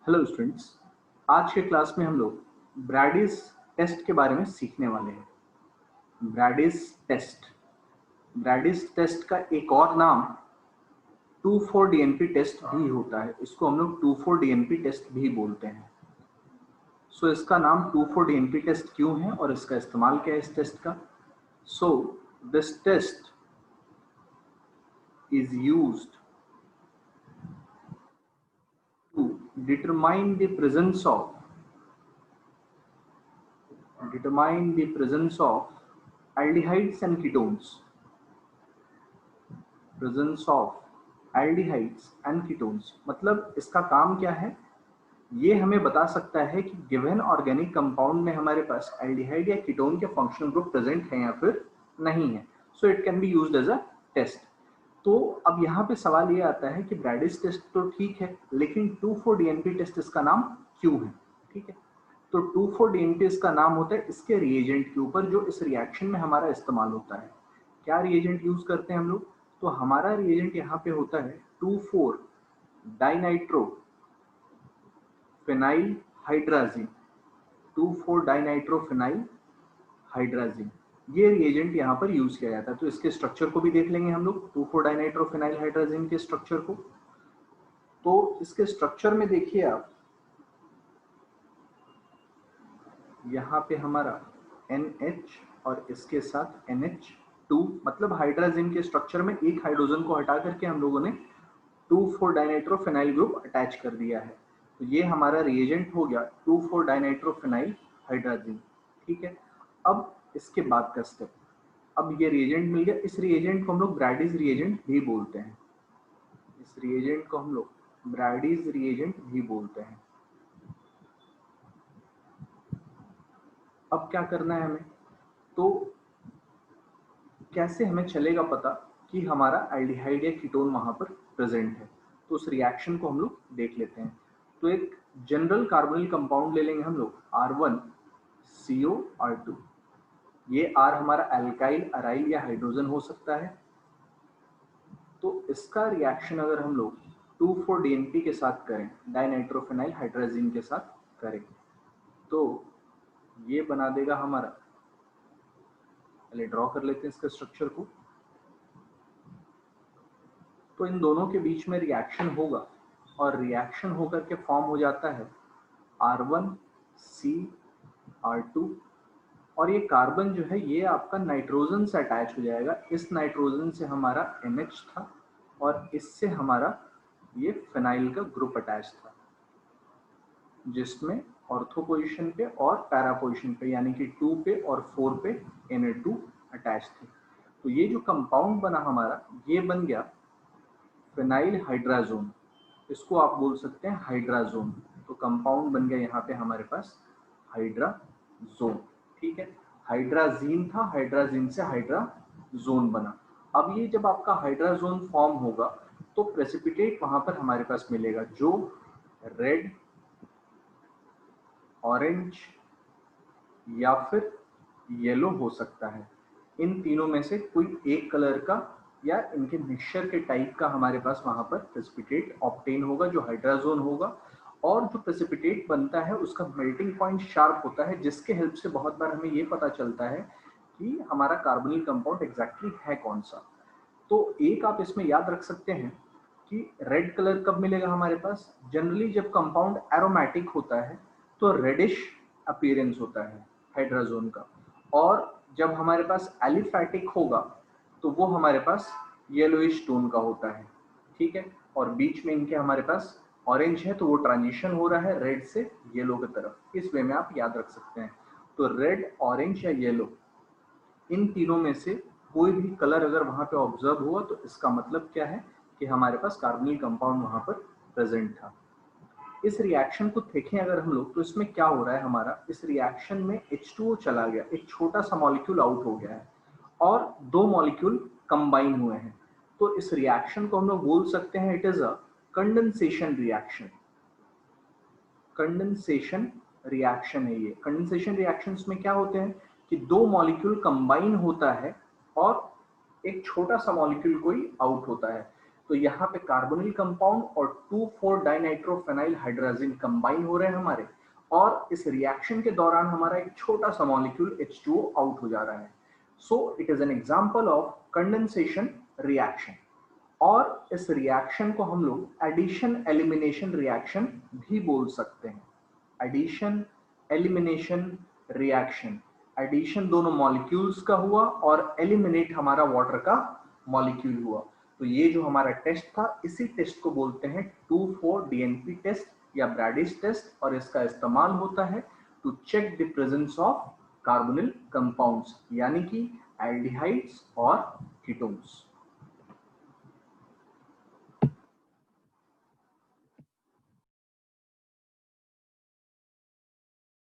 Hello students, आज के class में हम लोग ब्रैडीज टेस्ट के बारे में सीखने वाले हैं। ब्रैडीज टेस्ट का एक और नाम 2,4 DNP टेस्ट भी होता है। इसको हम लोग 2,4 DNP टेस्ट भी बोलते हैं। सो इसका नाम 2,4 DNP टेस्ट क्यों है और इसका इस्तेमाल क्या है इस टेस्ट का? So this test is used to determine the presence of aldehydes and ketones. मतलब इसका काम क्या है? ये हमें बता सकता है कि गिवन ऑर्गेनिक कंपाउंड में हमारे पास एल्डिहाइड या कीटोन के फंक्शनल ग्रुप प्रेजेंट है या फिर नहीं है। So it can be used as a test. तो अब यहाँ पे सवाल ये आता है कि ब्रैडीज टेस्ट तो ठीक है, लेकिन 2,4 DNP टेस्ट इसका नाम क्यों है? ठीक है, तो 2,4 DNP इसका नाम होता है इसके रिएजेंट के ऊपर जो इस रिएक्शन में हमारा इस्तेमाल होता है। क्या रिएजेंट यूज करते हैं हम लोग? तो हमारा रिएजेंट यहाँ पे होता है 2,4 dinitro phenyl hydrazine. 2,4 dinitro phenyl hydrazine, ये रिएजेंट यहाँ पर यूज किया जाता है। तो इसके स्ट्रक्चर को भी देख लेंगे हम लोग, 2,4 डाइनाइट्रोफिनाइल हाइड्राजीन के स्ट्रक्चर को। तो इसके स्ट्रक्चर में देखिए आप, यहाँ पे हमारा NH और इसके साथ NH2, मतलब हाइड्राजीन के स्ट्रक्चर में एक हाइड्रोजन को हटा करके हम लोगों ने 2,4 डाइनाइट्रोफिनाइल ग्रुप अटैच कर दिया है। तो ये हमारा रिएजेंट हो गया 2,4 डाइनाइट्रोफिनाइल हाइड्राजीन। ठीक है, अब इसके बाद का स्टेप, अब ये रिएजेंट मिल गया। इस रिएजेंट को हम लोग ब्रैडीज रिएजेंट भी बोलते हैं। इस रिएजेंट को हम लोग ब्रैडीज रिएजेंट भी बोलते हैं। अब क्या करना है हमें? तो कैसे हमें चलेगा पता कि हमारा एल्डिहाइड या कीटोन वहां पर प्रेजेंट है? तो उस रिएक्शन को हम लोग देख लेते हैं। तो एक जनरल कार्बोनिल कंपाउंड ले लेंगे हम लोग, R1COR2। ये R हमारा अल्काइल, अराइल या हाइड्रोजन हो सकता है। तो इसका रिएक्शन अगर हम लोग 2,4 DNP के साथ करें, डाइनाइट्रोफिनाइल हाइड्राजीन के साथ करें, तो ये बना देगा हमारा, पहले ड्रॉ कर लेते हैं इसके स्ट्रक्चर को। तो इन दोनों के बीच में रिएक्शन होगा और रिएक्शन होकर के फॉर्म हो जाता है R1CR2। और ये कार्बन जो है ये आपका नाइट्रोजन से अटैच हो जाएगा। इस नाइट्रोजन से हमारा NH था और इससे हमारा ये फिनाइल का ग्रुप अटैच था, जिसमें ऑर्थो पोजीशन पे और पैरा पोजीशन पे यानी कि 2 पे और 4 पे Na2 अटैच थे। तो ये जो कंपाउंड बना हमारा, ये बन गया फिनाइल हाइड्राजोन। इसको आप बोल सकते हैं हाइड्राजोन। तो कंपाउंड बन गया यहाँ पे हमारे पास हाइड्राजोन। ठीक है, हाइड्राजीन था, हाइड्राजीन से हाइड्राजोन बना। अब ये जब आपका हाइड्राजोन फॉर्म होगा तो प्रेसिपिटेट वहां पर हमारे पास मिलेगा जो रेड, ऑरेंज या फिर येलो हो सकता है। इन तीनों में से कोई एक कलर का या इनके मिक्सचर के टाइप का हमारे पास वहां पर प्रेसिपिटेट ऑब्टेन होगा जो हाइड्राजोन होगा। और जो प्रेसिपिटेट बनता है उसका मेल्टिंग पॉइंट शार्प होता है, जिसके हेल्प से बहुत बार हमें ये पता चलता है कि हमारा कार्बोनिल कंपाउंड एग्जैक्टली है कौन सा। तो एक आप इसमें याद रख सकते हैं कि रेड कलर कब मिलेगा हमारे पास? जनरली जब कंपाउंड एरोमेटिक होता है तो रेडिश अपीयरेंस होता है हाइड्राजोन का, और जब हमारे पास एलिफैटिक होगा तो वो हमारे पास येलोइश टोन का होता है। ठीक है, और बीच में इनके हमारे पास ऑरेंज है, तो वो ट्रांजिशन हो रहा है रेड से येलो की तरफ। इस वे में आप याद रख सकते हैं। तो रेड, ऑरेंज या येलो, इन तीनों में से कोई भी कलर अगर वहां पे ऑब्जर्व हुआ तो इसका मतलब क्या है कि हमारे पास कार्बोनिल कंपाउंड वहां पर प्रेजेंट था। इस रिएक्शन को देखें अगर हम लोग, तो इसमें क्या हो रहा है हमारा, इस रिएक्शन में H2O चला गया, एक छोटा सा मॉलिक्यूल आउट हो गया है और दो मॉलिक्यूल कंबाइन हुए हैं। तो इस रिएक्शन को हम लोग बोल सकते हैं it is a condensation reaction. Condensation reaction है ये। कंडेंसेशन रिएक्शंस में क्या होते हैं कि दो मॉलिक्यूल कंबाइन होता है और एक छोटा सा मॉलिक्यूल कोई आउट होता है। तो यहाँ पे कार्बोनिल कंपाउंड और 2,4 डाइनाइट्रोफेनाइल हाइड्रोजन कंबाइन हो रहे हैं हमारे, और इस रिएक्शन के दौरान हमारा एक छोटा सा मॉलिक्यूल H2O आउट हो जा रहा है। So it is an example of condensation reaction. और इस रिएक्शन को हम लोग एडिशन एलिमिनेशन रिएक्शन भी बोल सकते हैं। एडिशन एलिमिनेशन रिएक्शन, एडिशन दोनों मॉलिक्यूल्स का हुआ और एलिमिनेट हमारा वाटर का मॉलिक्यूल हुआ। तो ये जो हमारा टेस्ट था, इसी टेस्ट को बोलते हैं 2,4-DNP टेस्ट या ब्रैडिस टेस्ट, और इसका इस्तेमाल होता है to check the presence of carbonyl compounds, यानी कि एल्डिहाइड्स और कीटोन्स।